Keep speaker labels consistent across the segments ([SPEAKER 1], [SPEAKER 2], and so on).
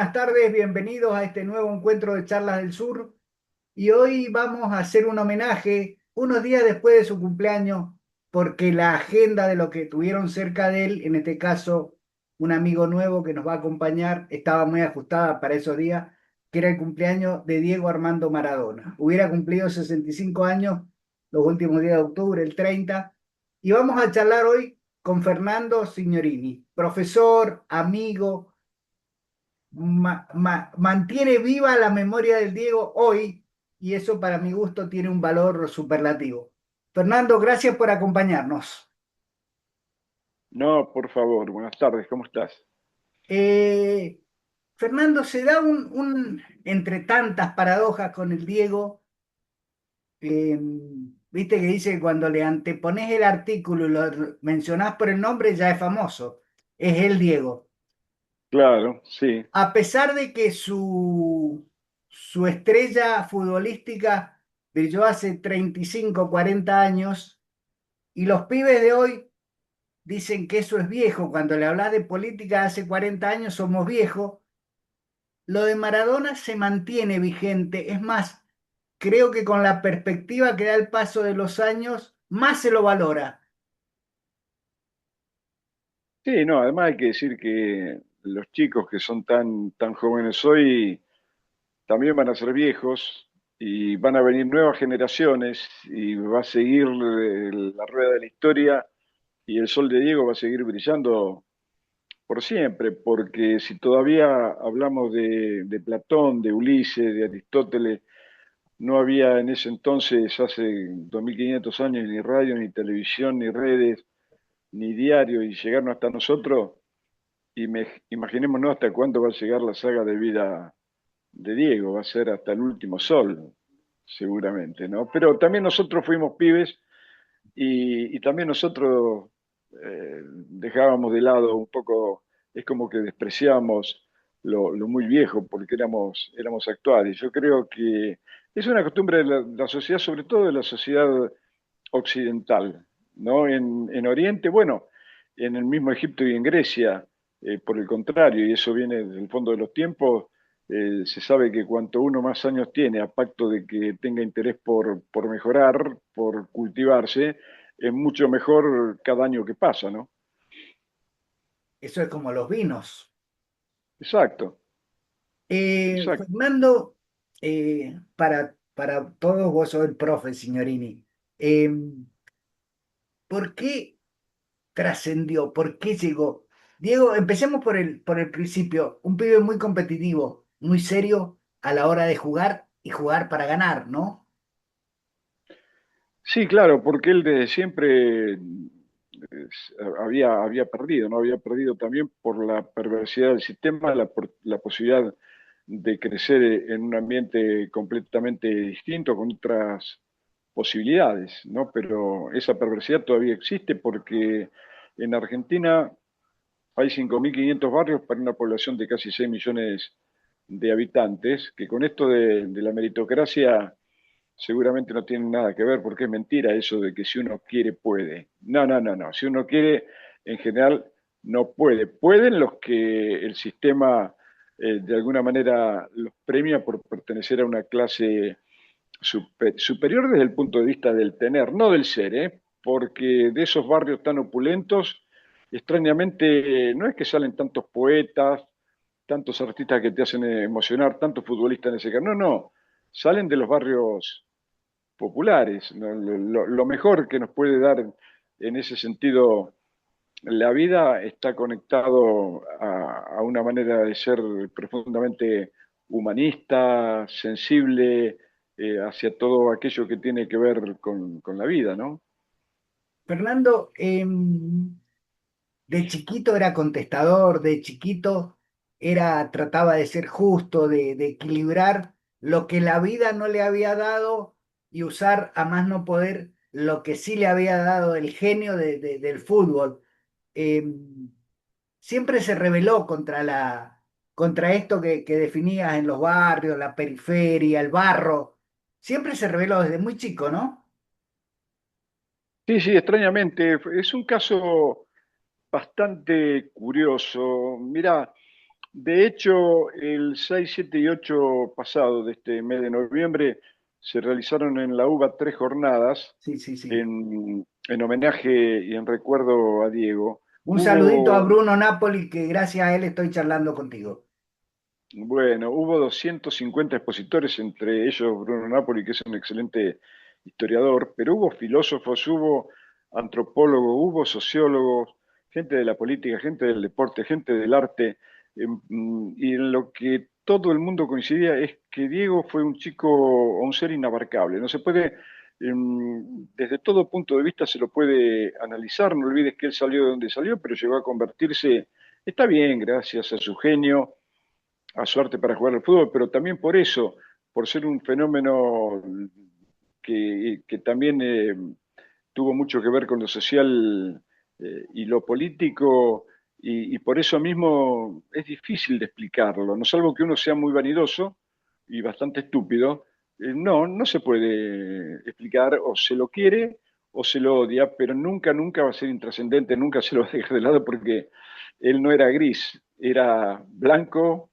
[SPEAKER 1] buenas tardes, bienvenidos a este nuevo encuentro de Charlas del Sur. Y hoy vamos a hacer un homenaje unos días después de su cumpleaños, porque la agenda de lo que tuvieron cerca de él, en este caso un amigo nuevo que nos va a acompañar, estaba muy ajustada para esos días, que era el cumpleaños de Diego Armando Maradona. Hubiera cumplido 65 años los últimos días de octubre, el 30. Y vamos a charlar hoy con Fernando Signorini, profesor, amigo, mantiene viva la memoria del Diego hoy y eso para mi gusto tiene un valor superlativo. Fernando, gracias por acompañarnos.
[SPEAKER 2] No, por favor, buenas tardes, ¿cómo estás?
[SPEAKER 1] Eh, Fernando, se da entre tantas paradojas con el Diego, eh, viste que dice que cuando le antepones el artículo y lo mencionás por el nombre ya es famoso, es el Diego.
[SPEAKER 2] Claro, sí,
[SPEAKER 1] A pesar de que su estrella futbolística brilló hace 35, 40 años, y los pibes de hoy dicen que eso es viejo, cuando le hablas de política hace 40 años somos viejos, lo de Maradona se mantiene vigente, es más, creo que con la perspectiva que da el paso de los años, más se lo valora.
[SPEAKER 2] sí, no, además hay que decir que los chicos que son tan jóvenes hoy también van a ser viejos y van a venir nuevas generaciones y va a seguir la rueda de la historia y el sol de Diego va a seguir brillando por siempre, porque si todavía hablamos de Platón, de Ulises, de Aristóteles, no había en ese entonces, hace 2500 años, ni radio, ni televisión, ni redes, ni diario, y llegaron hasta nosotros, imaginémonos hasta cuándo va a llegar la saga de vida de Diego, va a ser hasta el último sol, seguramente, ¿no? Pero también nosotros fuimos pibes y también nosotros dejábamos de lado un poco, es como que despreciábamos lo muy viejo porque éramos actuales. Yo creo que es una costumbre de la sociedad, sobre todo de la sociedad occidental, ¿no? En Oriente, bueno, en el mismo Egipto y en Grecia, por el contrario, y eso viene del fondo de los tiempos, se sabe que cuanto uno más años tiene, a pacto de que tenga interés por mejorar, por cultivarse, es mucho mejor cada año que pasa, ¿no?
[SPEAKER 1] Eso es como los vinos.
[SPEAKER 2] Exacto, exacto.
[SPEAKER 1] Fernando, para todos vos sos el profe, signorini. Eh, ¿Por qué trascendió? ¿Por qué llegó? Diego, empecemos por el principio. Un pibe muy competitivo, muy serio a la hora de jugar y jugar para ganar, ¿no?
[SPEAKER 2] Sí, claro, porque él desde siempre había perdido, ¿no? Había perdido también por la perversidad del sistema, por la posibilidad de crecer en un ambiente completamente distinto, con otras posibilidades, ¿no? Pero esa perversidad todavía existe porque en Argentina hay 5.500 barrios para una población de casi 6 millones de habitantes, que con esto de la meritocracia seguramente no tiene nada que ver, porque es mentira eso de que si uno quiere, puede. No, no, no, no. Si uno quiere, en general, no puede. Pueden los que el sistema de alguna manera los premia por pertenecer a una clase superior desde el punto de vista del tener, no del ser, ¿eh? Porque de esos barrios tan opulentos, extrañamente, no es que salen tantos poetas, tantos artistas que te hacen emocionar, tantos futbolistas en ese caso, no, no, salen de los barrios populares. ¿No? Lo mejor que nos puede dar en ese sentido la vida está conectado a una manera de ser profundamente humanista, sensible, hacia todo aquello que tiene que ver con la vida, ¿no?
[SPEAKER 1] Fernando, de chiquito era contestador, de chiquito trataba de ser justo, de equilibrar lo que la vida no le había dado y usar a más no poder lo que sí le había dado el genio del fútbol. Eh, Siempre se rebeló contra esto que definías en los barrios, la periferia, el barro. Siempre se rebeló desde muy chico, ¿no?
[SPEAKER 2] Sí, sí, extrañamente. Es un caso bastante curioso. Mira, De hecho, el 6, 7 y 8 pasado de este mes de noviembre se realizaron en la UBA 3 jornadas
[SPEAKER 1] Sí, sí, sí.
[SPEAKER 2] en homenaje y en recuerdo a Diego.
[SPEAKER 1] Un saludito a
[SPEAKER 2] Hubo,
[SPEAKER 1] Bruno Napoli, que gracias a él estoy charlando contigo.
[SPEAKER 2] bueno, hubo 250 expositores, entre ellos Bruno Napoli, que es un excelente historiador, pero hubo filósofos, hubo antropólogos, hubo sociólogos, gente de la política, gente del deporte, gente del arte, y en lo que todo el mundo coincidía es que Diego fue un chico o un ser inabarcable. No se puede, desde todo punto de vista se lo puede analizar, no olvides que él salió de donde salió, pero llegó a convertirse, está bien, gracias a su genio, a su arte para jugar al fútbol, pero también por eso, por ser un fenómeno que también tuvo mucho que ver con lo social y lo político, y por eso mismo es difícil de explicarlo, no salvo que uno sea muy vanidoso y bastante estúpido, no se puede explicar, o se lo quiere o se lo odia, pero nunca, nunca va a ser intrascendente, nunca se lo va a dejar de lado porque él no era gris, era blanco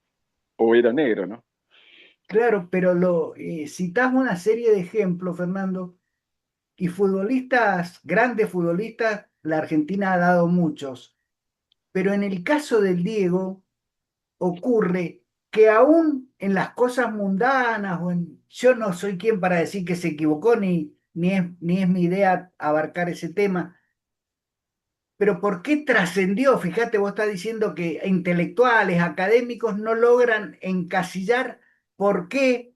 [SPEAKER 2] o era negro, ¿no?
[SPEAKER 1] Claro, pero citas una serie de ejemplos, Fernando, y futbolistas, grandes futbolistas, la Argentina ha dado muchos, pero en el caso del Diego ocurre que aún en las cosas mundanas, yo no soy quien para decir que se equivocó, ni es mi idea abarcar ese tema, pero ¿por qué trascendió? Fíjate, vos estás diciendo que intelectuales, académicos no logran encasillar por qué.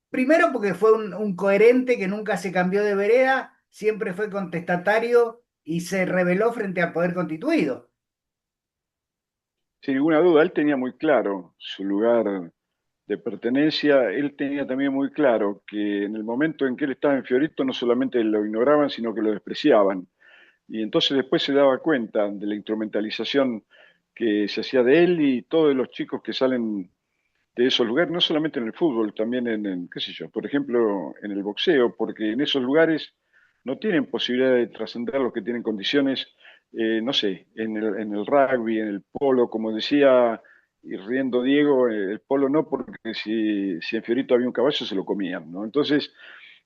[SPEAKER 1] Primero porque fue un coherente que nunca se cambió de vereda, siempre fue contestatario y se rebeló frente al poder constituido.
[SPEAKER 2] Sin ninguna duda, él tenía muy claro su lugar de pertenencia, él tenía también muy claro que en el momento en que él estaba en Fiorito no solamente lo ignoraban, sino que lo despreciaban. Y entonces después se daba cuenta de la instrumentalización que se hacía de él y todos los chicos que salen de esos lugares, no solamente en el fútbol, también qué sé yo, por ejemplo, en el boxeo, porque en esos lugares no tienen posibilidad de trascender los que tienen condiciones, no sé, en el rugby, en el polo, como decía, y riendo Diego, el polo no, porque si en Fiorito había un caballo se lo comían, ¿no? Entonces,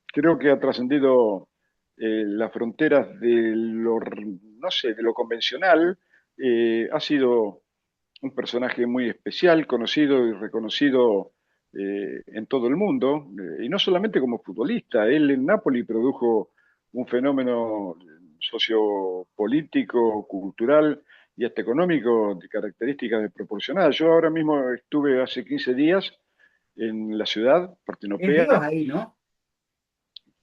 [SPEAKER 2] creo que ha trascendido las fronteras de lo, no sé, de lo convencional, ha sido un personaje muy especial, conocido y reconocido en todo el mundo, y no solamente como futbolista, él en Nápoli produjo un fenómeno sociopolítico, cultural y hasta económico de características desproporcionadas. Yo ahora mismo estuve hace 15 días en la ciudad
[SPEAKER 1] Es Dios
[SPEAKER 2] partenopea,
[SPEAKER 1] ahí, ¿no?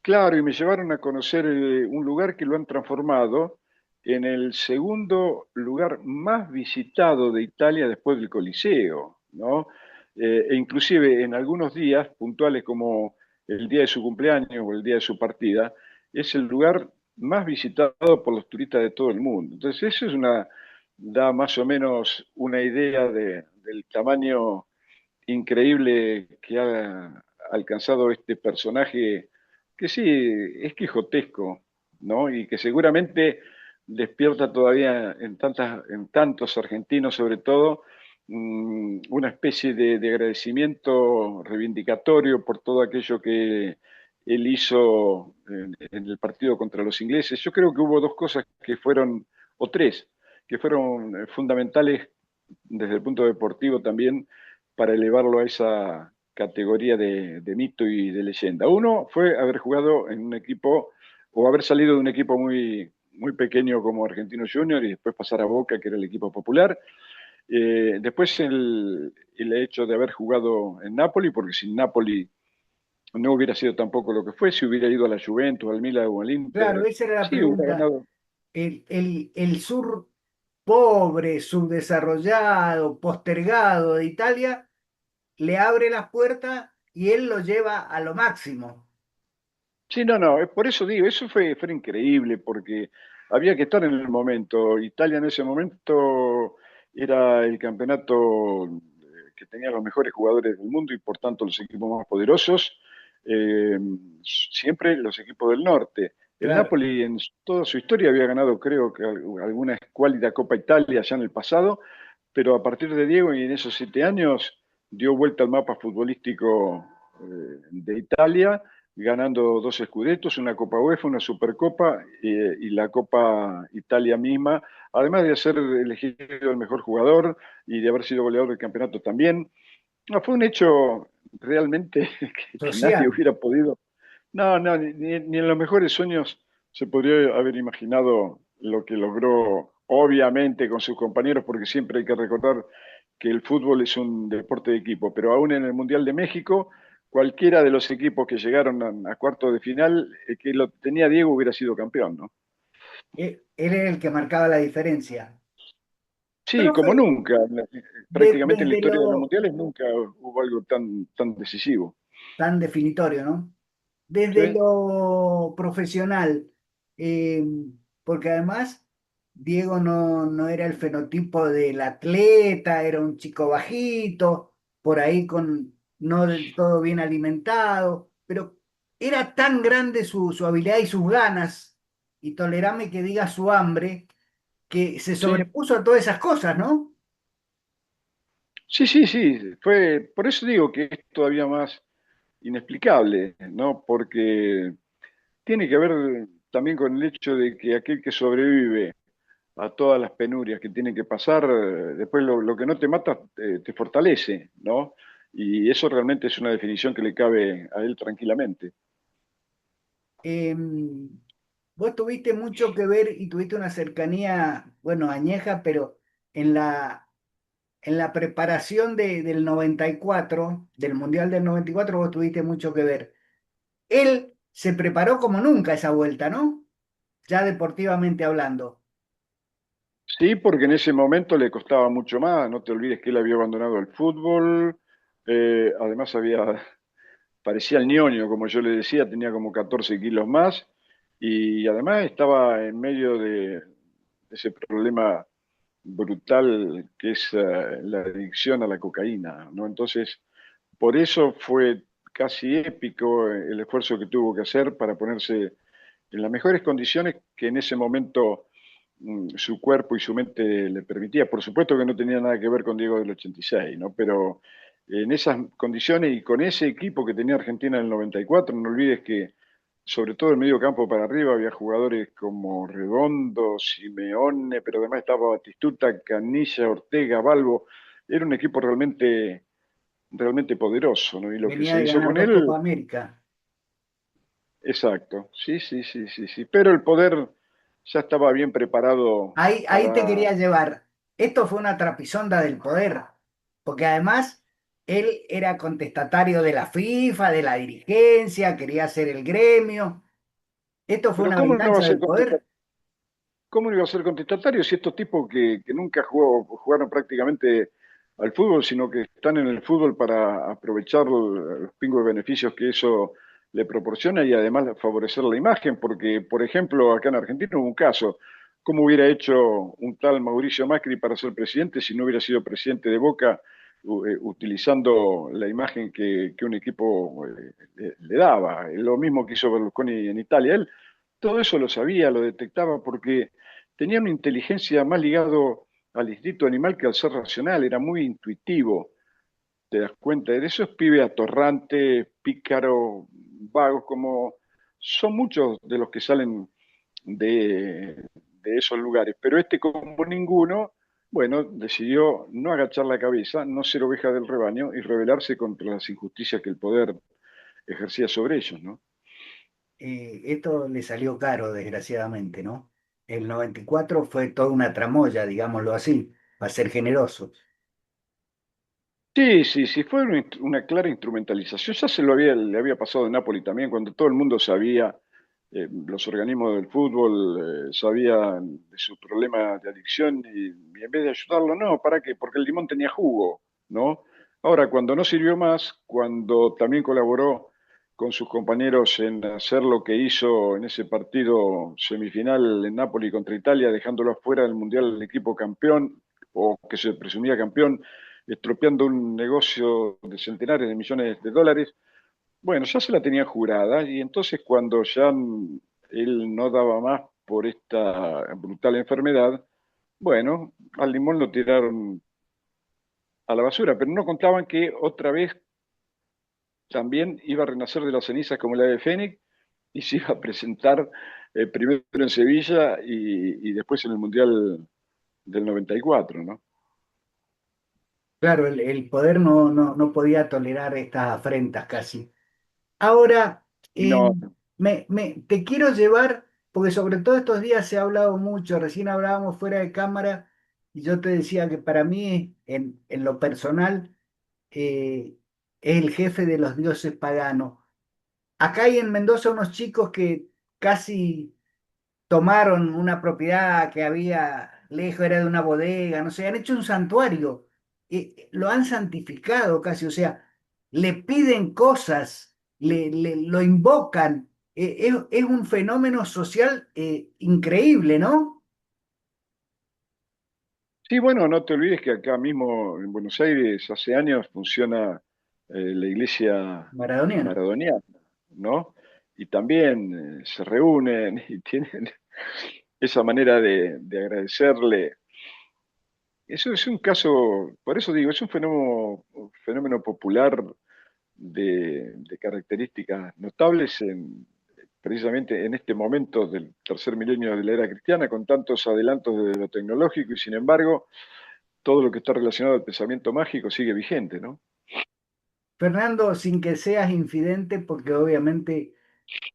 [SPEAKER 2] claro, y me llevaron a conocer un lugar que lo han transformado en el segundo lugar más visitado de Italia después del Coliseo, ¿no? E inclusive en algunos días puntuales como el día de su cumpleaños o el día de su partida, es el lugar más visitado por los turistas de todo el mundo. Entonces eso da más o menos una idea del tamaño increíble que ha alcanzado este personaje, que sí, es quijotesco, ¿no? Y que seguramente despierta todavía en tantos argentinos, sobre todo, una especie de agradecimiento reivindicatorio por todo aquello que él hizo en el partido contra los ingleses. Yo creo que hubo dos cosas que fueron, o tres, que fueron fundamentales desde el punto deportivo también para elevarlo a esa categoría de mito y de leyenda. Uno fue haber jugado en un equipo o haber salido de un equipo muy, muy pequeño como Argentino Junior y después pasar a Boca, que era el equipo popular. Después el hecho de haber jugado en Napoli, porque sin Napoli no hubiera sido tampoco lo que fue, si hubiera ido a la Juventus, al Milan o al
[SPEAKER 1] Claro,
[SPEAKER 2] Inter,
[SPEAKER 1] esa era la
[SPEAKER 2] sí hubiera
[SPEAKER 1] pregunta.
[SPEAKER 2] ganado.
[SPEAKER 1] El sur pobre, subdesarrollado, postergado de Italia le abre las puertas y él lo lleva a lo máximo.
[SPEAKER 2] Sí, no, por eso digo, eso fue increíble, porque había que estar en el momento. Italia en ese momento era el campeonato que tenía los mejores jugadores del mundo y por tanto los equipos más poderosos, eh, siempre los equipos del norte. El
[SPEAKER 1] Claro,
[SPEAKER 2] Napoli en toda su historia había ganado, creo que alguna escuálida Copa Italia ya en el pasado, pero a partir de Diego y en esos 7 años dio vuelta al mapa futbolístico de Italia, ganando 2 Scudettos, una Copa UEFA, una Supercopa y la Copa Italia misma, además de ser elegido el mejor jugador y de haber sido goleador del campeonato también. No, fue un hecho realmente que nadie
[SPEAKER 1] social.
[SPEAKER 2] hubiera podido. No, no, ni en los mejores sueños se podría haber imaginado lo que logró, obviamente con sus compañeros, porque siempre hay que recordar que el fútbol es un deporte de equipo, pero aún en el Mundial de México, cualquiera de los equipos que llegaron a cuartos de final, que lo tenía Diego hubiera sido campeón, ¿no?
[SPEAKER 1] Él era el que marcaba la diferencia.
[SPEAKER 2] Sí, como
[SPEAKER 1] Profe,
[SPEAKER 2] nunca, prácticamente en la
[SPEAKER 1] desde
[SPEAKER 2] historia de los
[SPEAKER 1] lo
[SPEAKER 2] mundiales nunca hubo algo tan decisivo.
[SPEAKER 1] tan definitorio, ¿no? Desde
[SPEAKER 2] Sí,
[SPEAKER 1] lo profesional, eh, porque además Diego no era el fenotipo del atleta, era un chico bajito, por ahí con no del todo bien alimentado, pero era tan grande su habilidad y sus ganas, y tolerame que diga su hambre, que se
[SPEAKER 2] sí,
[SPEAKER 1] sobrepuso a todas esas cosas, ¿no?
[SPEAKER 2] sí, sí, sí. Por eso digo que es todavía más inexplicable, ¿no? Porque tiene que ver también con el hecho de que aquel que sobrevive a todas las penurias que tiene que pasar, después lo que no te mata te fortalece, ¿no? Y eso realmente es una definición que le cabe a él tranquilamente.
[SPEAKER 1] Em, Vos tuviste mucho que ver y tuviste una cercanía, bueno, añeja, pero en en la preparación del 94, del Mundial del 94, vos tuviste mucho que ver. Él se preparó como nunca esa vuelta, ¿no? Ya deportivamente hablando.
[SPEAKER 2] Sí, porque en ese momento le costaba mucho más. No te olvides que él había abandonado el fútbol. Además parecía el ñoño, como yo le decía, tenía como 14 kilos más y además estaba en medio de ese problema brutal que es la adicción a la cocaína, ¿no? Entonces, por eso fue casi épico el esfuerzo que tuvo que hacer para ponerse en las mejores condiciones que en ese momento su cuerpo y su mente le permitía. Por supuesto que no tenía nada que ver con Diego del 86, ¿no? Pero en esas condiciones y con ese equipo que tenía Argentina en el 94, no olvides que sobre todo el medio campo para arriba había jugadores como Redondo, Simeone, pero además estaba Batistuta, Canilla, Ortega, Balbo. Era un equipo realmente poderoso, ¿no? Y lo que
[SPEAKER 1] Venía
[SPEAKER 2] se
[SPEAKER 1] de
[SPEAKER 2] hizo
[SPEAKER 1] ganar
[SPEAKER 2] con
[SPEAKER 1] dos
[SPEAKER 2] él,
[SPEAKER 1] Copa América.
[SPEAKER 2] exacto, sí, sí, sí, sí, sí. Pero el poder ya estaba bien preparado
[SPEAKER 1] Ahí te
[SPEAKER 2] para.
[SPEAKER 1] quería llevar. Esto fue una trapisonda del poder, porque además él era contestatario de la FIFA, de la dirigencia, quería ser el gremio. Esto fue
[SPEAKER 2] Pero
[SPEAKER 1] una
[SPEAKER 2] ¿cómo no va a
[SPEAKER 1] venganza
[SPEAKER 2] ser
[SPEAKER 1] del poder.
[SPEAKER 2] cómo no iba a ser contestatario si estos tipos que nunca jugaron prácticamente al fútbol, sino que están en el fútbol para aprovechar los pingües beneficios que eso le proporciona y además favorecer la imagen? Porque, por ejemplo, acá en Argentina hubo un caso, ¿cómo hubiera hecho un tal Mauricio Macri para ser presidente si no hubiera sido presidente de Boca utilizando la imagen que un equipo le daba? Lo mismo que hizo Berlusconi en Italia. Él todo eso lo sabía, lo detectaba porque tenía una inteligencia más ligado al instinto animal que al ser racional, era muy intuitivo, te das cuenta de esos pibes atorrantes, pícaros, vagos, como son muchos de los que salen de esos lugares, pero este como ninguno, bueno, decidió no agachar la cabeza, no ser oveja del rebaño y rebelarse contra las injusticias que el poder ejercía sobre ellos, ¿no?
[SPEAKER 1] Esto le salió caro, desgraciadamente, ¿no? El 94 fue toda una tramoya, digámoslo así, para ser generoso.
[SPEAKER 2] Sí, sí, sí, fue una clara instrumentalización. Ya le había pasado en Nápoles también, cuando todo el mundo sabía, los organismos del fútbol sabían de su problema de adicción y en vez de ayudarlo, no, ¿para qué? Porque el limón tenía jugo, ¿no? Ahora, cuando no sirvió más, cuando también colaboró con sus compañeros en hacer lo que hizo en ese partido semifinal en Nápoles contra Italia, dejándolo afuera del Mundial el equipo campeón, o que se presumía campeón, estropeando un negocio de centenares de millones de dólares, bueno, ya se la tenía jurada y entonces cuando ya él no daba más por esta brutal enfermedad, bueno, al limón lo tiraron a la basura, pero no contaban que otra vez también iba a renacer de las cenizas como el ave fénix y se iba a presentar primero en Sevilla y después en el Mundial del 94, ¿no?
[SPEAKER 1] Claro, el poder no podía tolerar estas afrentas casi. Ahora, eh,
[SPEAKER 2] No,
[SPEAKER 1] te quiero llevar, porque sobre todo estos días se ha hablado mucho, recién hablábamos fuera de cámara y yo te decía que para mí, en lo personal, es el jefe de los dioses paganos. Acá hay en Mendoza unos chicos que casi tomaron una propiedad que había lejos, era de una bodega, no sé, han hecho un santuario, lo han santificado casi, o sea, le piden cosas, lo invocan. Es un fenómeno social increíble, ¿no?
[SPEAKER 2] sí, bueno, no te olvides que acá mismo en Buenos Aires hace años funciona la iglesia
[SPEAKER 1] Maradoniano.
[SPEAKER 2] maradoniana, ¿no? Y también se reúnen y tienen esa manera de agradecerle. Eso es un caso, por eso digo, es un fenómeno popular de características notables precisamente en este momento del tercer milenio de la era cristiana, con tantos adelantos de lo tecnológico y sin embargo todo lo que está relacionado al pensamiento mágico sigue vigente, ¿no?
[SPEAKER 1] Fernando, sin que seas infidente, porque obviamente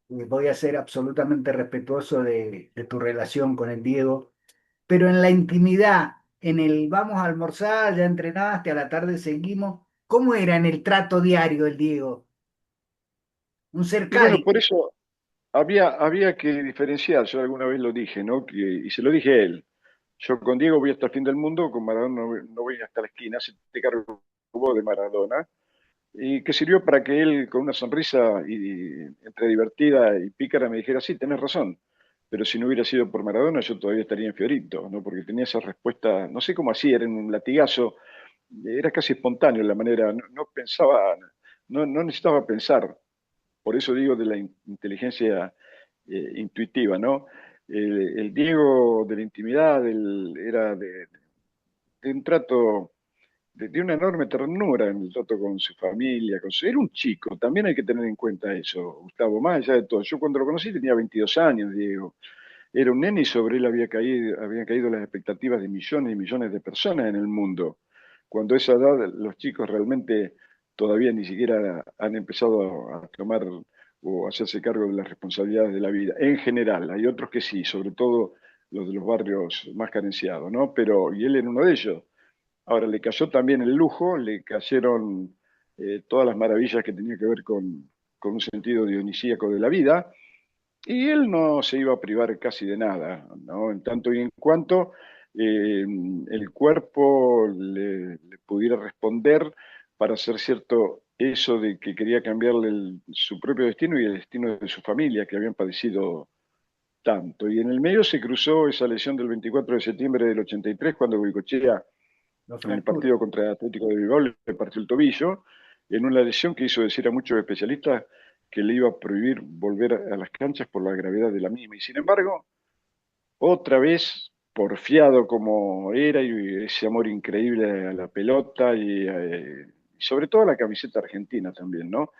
[SPEAKER 1] voy a ser absolutamente respetuoso de tu relación con el Diego, pero en la intimidad, en el vamos a almorzar, ya entrenaste, a la tarde seguimos, ¿cómo era en el trato diario el Diego? Un ser
[SPEAKER 2] Y bueno,
[SPEAKER 1] cálido,
[SPEAKER 2] por eso había que diferenciar, yo alguna vez lo dije, ¿no? Y se lo dije a él. Yo con Diego voy hasta el fin del mundo, con Maradona no voy hasta la esquina, se te cargo vos de Maradona. Y que sirvió para que él, con una sonrisa entre divertida y pícara, me dijera, sí, tenés razón, pero si no hubiera sido por Maradona, yo todavía estaría en Fiorito, ¿no? Porque tenía esa respuesta, no sé cómo hacía, era en un latigazo, era casi espontáneo la manera, no pensaba, no necesitaba pensar, por eso digo de la inteligencia intuitiva, ¿no? El Diego de la intimidad era de un trato de una enorme ternura en el trato con su familia, era un chico, también hay que tener en cuenta eso, Gustavo, más allá de todo. Yo cuando lo conocí tenía 22 años, Diego. Era un nene y sobre él habían caído las expectativas de millones y millones de personas en el mundo. Cuando a esa edad los chicos realmente todavía ni siquiera han empezado a tomar o a hacerse cargo de las responsabilidades de la vida. En general, hay otros que sí, sobre todo los de los barrios más carenciados, ¿no? Pero, y él era uno de ellos. Ahora, le cayó también el lujo, le cayeron todas las maravillas que tenían que ver con un sentido dionisíaco de la vida, y él no se iba a privar casi de nada, ¿no? En tanto y en cuanto el cuerpo le pudiera responder para hacer cierto eso de que quería cambiarle su propio destino y el destino de su familia, que habían padecido tanto. Y en el medio se cruzó esa lesión del 24 de septiembre del 83, cuando Goicoechea
[SPEAKER 1] lo
[SPEAKER 2] en el
[SPEAKER 1] fractura.
[SPEAKER 2] partido contra el Atlético de Bilbao le partió el tobillo, en una lesión que hizo decir a muchos especialistas que le iba a prohibir volver a las canchas por la gravedad de la misma. Y sin embargo, otra vez, porfiado como era, y ese amor increíble a la pelota y sobre todo a la camiseta argentina también, ¿no?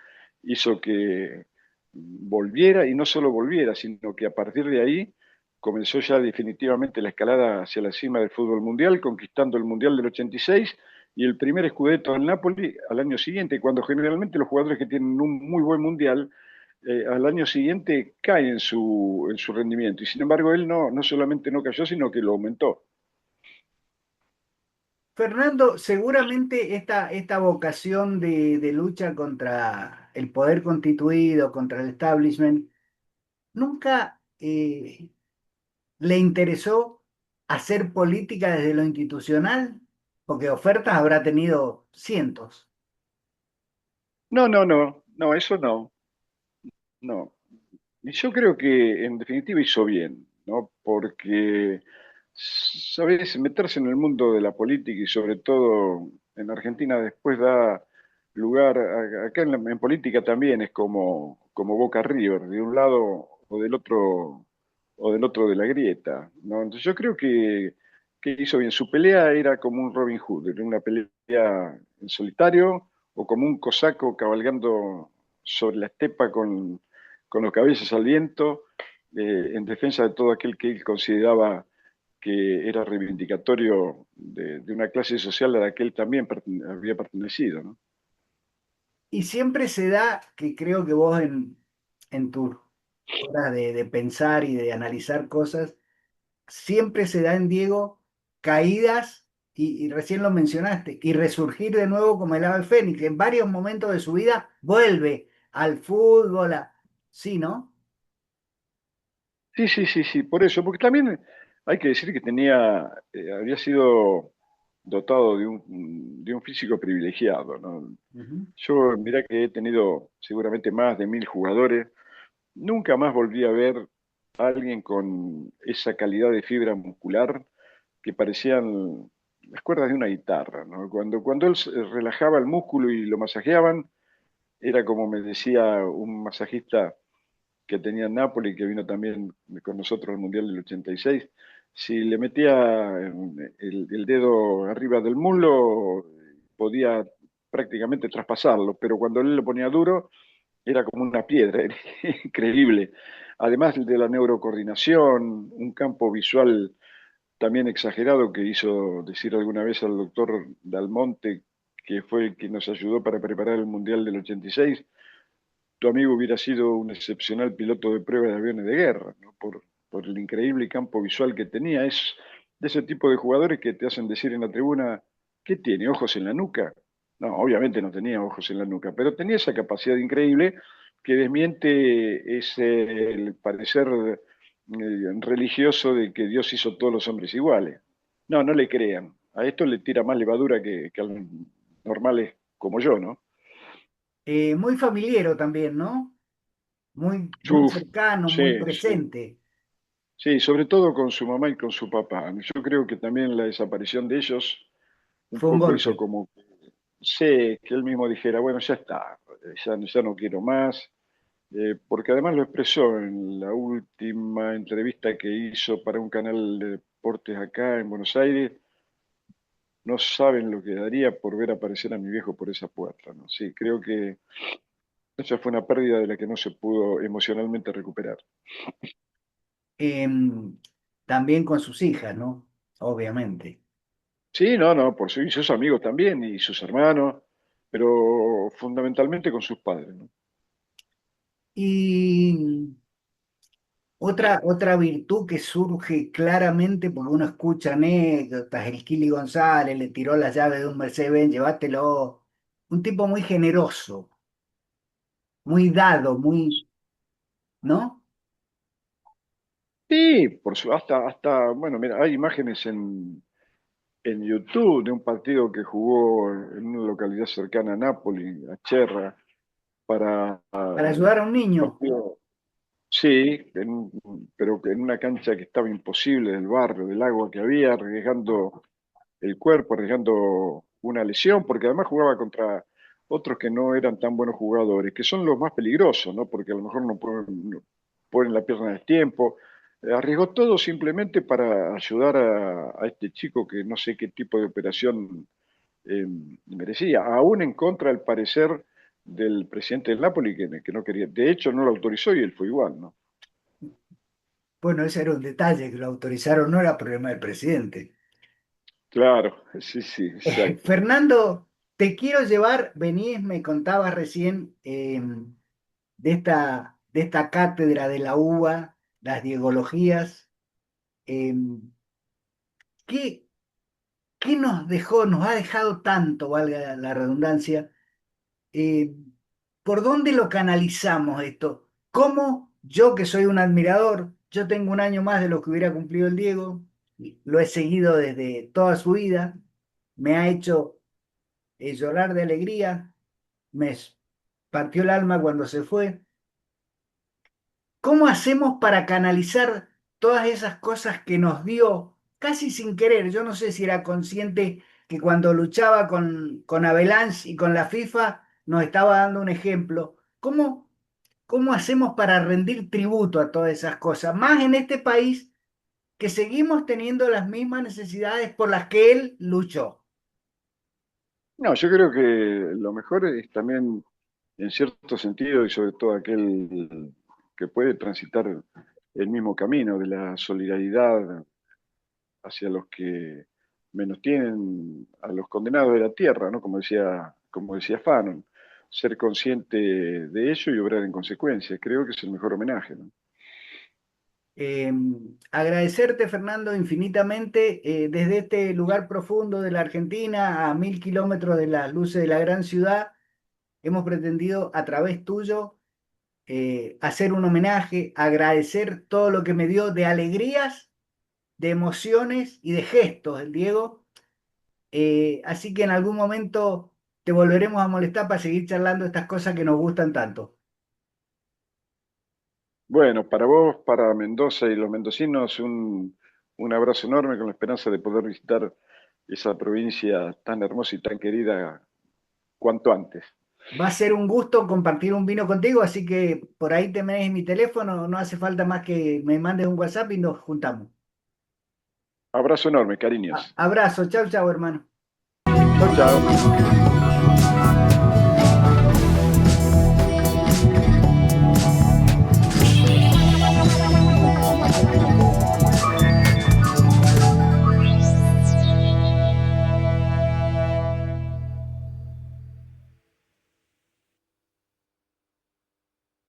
[SPEAKER 2] Hizo que volviera, y no solo volviera, sino que a partir de ahí comenzó ya definitivamente la escalada hacia la cima del fútbol mundial, conquistando el Mundial del 86 y el primer scudetto del Napoli al año siguiente, cuando generalmente los jugadores que tienen un muy buen mundial al año siguiente cae en su rendimiento. Y sin embargo, él no solamente no cayó, sino que lo aumentó.
[SPEAKER 1] Fernando, seguramente esta vocación de lucha contra el poder constituido, contra el establishment, nunca le interesó hacer política desde lo institucional, porque ofertas habrá tenido cientos.
[SPEAKER 2] No, eso no. Y yo creo que en definitiva hizo bien, ¿no? Porque, ¿sabes? Meterse en el mundo de la política y sobre todo en Argentina después da lugar, acá en política también es como Boca River, de un lado o del otro de la grieta, ¿no? Entonces yo creo que que hizo bien. Su pelea era como un Robin Hood, era una pelea en solitario o como un cosaco cabalgando sobre la estepa con los cabellos al viento, en defensa de todo aquel que él consideraba que era reivindicatorio de una clase social a la que él también había pertenecido, ¿no?
[SPEAKER 1] Y siempre se da, que creo que vos en tus horas de pensar y de analizar cosas, siempre se da en Diego caídas, y recién lo mencionaste, y resurgir de nuevo como el ave fénix. En varios momentos de su vida vuelve al fútbol, sí, ¿no?
[SPEAKER 2] Sí, sí, sí, sí, por eso, porque también hay que decir que había sido dotado de un físico privilegiado, ¿no?
[SPEAKER 1] Ujú.
[SPEAKER 2] Yo, mirá que he tenido seguramente más de 1000 jugadores, nunca más volví a ver a alguien con esa calidad de fibra muscular que parecían las cuerdas de una guitarra, ¿no? Cuando él relajaba el músculo y lo masajeaban, era como me decía un masajista que tenía en Nápoles, que vino también con nosotros al Mundial del 86, si le metía el dedo arriba del muslo, podía prácticamente traspasarlo, pero cuando él lo ponía duro, era como una piedra, era increíble. Además de la neurocoordinación, un campo visual también exagerado que hizo decir alguna vez al doctor Dalmonte, que fue el que nos ayudó para preparar el Mundial del 86, tu amigo hubiera sido un excepcional piloto de prueba de aviones de guerra, ¿no? Por el increíble campo visual que tenía. Es de ese tipo de jugadores que te hacen decir en la tribuna, ¿qué tiene? ¿Ojos en la nuca? No, obviamente no tenía ojos en la nuca, pero tenía esa capacidad increíble que desmiente el parecer religioso de que Dios hizo todos los hombres iguales. No, no le crean. A esto le tira más levadura que a los normales como yo, ¿no?
[SPEAKER 1] Muy familiero también, ¿no? Muy
[SPEAKER 2] Uf,
[SPEAKER 1] cercano,
[SPEAKER 2] sí,
[SPEAKER 1] muy
[SPEAKER 2] sí.
[SPEAKER 1] presente.
[SPEAKER 2] Sí, sobre todo con su mamá y con su papá. Yo creo que también la desaparición de ellos un
[SPEAKER 1] Fue un
[SPEAKER 2] poco hizo
[SPEAKER 1] golpe.
[SPEAKER 2] como, sé, que él mismo dijera, bueno, ya está, ya no quiero más, porque además lo expresó en la última entrevista que hizo para un canal de deportes acá en Buenos Aires. No saben lo que daría por ver aparecer a mi viejo por esa puerta, ¿no? Sí, creo que esa fue una pérdida de la que no se pudo emocionalmente recuperar.
[SPEAKER 1] Em, También con sus hijas, ¿no? Obviamente.
[SPEAKER 2] Sí, no, no, y sus amigos también, y sus hermanos, pero fundamentalmente con sus padres, ¿no?
[SPEAKER 1] Y otra virtud que surge claramente porque uno escucha anécdotas, el Kili González le tiró la llave de un Mercedes-Benz, llévatelo. Un tipo muy generoso, muy dado, ¿no?
[SPEAKER 2] Sí, hasta, bueno, mira, hay imágenes en YouTube de un partido que jugó en una localidad cercana a Nápoles, a Cherra, para
[SPEAKER 1] Para ayudar a un niño.
[SPEAKER 2] partido, sí, pero en una cancha que estaba imposible del barrio, del agua que había, arriesgando el cuerpo, arriesgando una lesión, porque además jugaba contra otros que no eran tan buenos jugadores, que son los más peligrosos, ¿no? Porque a lo mejor no ponen la pierna del tiempo. Arriesgó todo simplemente para ayudar a este chico que no sé qué tipo de operación merecía, aún en contra, al parecer, del presidente del Napoli, que no quería. De hecho, no lo autorizó y él fue igual, ¿no?
[SPEAKER 1] Bueno, ese era un detalle, que lo autorizaron, no era problema del presidente.
[SPEAKER 2] Claro, sí, sí, exacto.
[SPEAKER 1] Fernando, te quiero llevar, venís, me contabas recién de esta cátedra de la uva, las diegologías. eh, ¿qué, qué nos dejó, nos ha dejado tanto, valga la redundancia? eh, ¿Por dónde lo canalizamos esto? ¿Cómo yo, que soy un admirador, yo tengo un año más de lo que hubiera cumplido el Diego, lo he seguido desde toda su vida, me ha hecho llorar de alegría, me partió el alma cuando se fue? ¿Cómo hacemos para canalizar todas esas cosas que nos dio casi sin querer? Yo no sé si era consciente que cuando luchaba con Avalanche y con la FIFA nos estaba dando un ejemplo. ¿Cómo hacemos para rendir tributo a todas esas cosas? Más en este país que seguimos teniendo las mismas necesidades por las que él luchó.
[SPEAKER 2] No, yo creo que lo mejor es también, en cierto sentido, y sobre todo aquel que puede transitar el mismo camino de la solidaridad hacia los que menos tienen, a los condenados de la tierra, ¿no? Como decía Fanon, ser consciente de ello y obrar en consecuencia. Creo que es el mejor homenaje, ¿no?
[SPEAKER 1] Eh, Agradecerte, Fernando, infinitamente desde este lugar profundo de la Argentina, a 1000 kilómetros de las luces de la gran ciudad. Hemos pretendido a través tuyo hacer un homenaje, agradecer todo lo que me dio de alegrías, de emociones y de gestos el Diego. Así que en algún momento te volveremos a molestar para seguir charlando estas cosas que nos gustan tanto.
[SPEAKER 2] Bueno, para vos, para Mendoza y los mendocinos, un abrazo enorme con la esperanza de poder visitar esa provincia tan hermosa y tan querida cuanto antes.
[SPEAKER 1] Va a ser un gusto compartir un vino contigo, así que por ahí tenés mi teléfono, no hace falta más que me mandes un WhatsApp y nos juntamos.
[SPEAKER 2] Abrazo enorme, cariños.
[SPEAKER 1] Abrazo, chau, chau, hermano.
[SPEAKER 2] Chau, chau.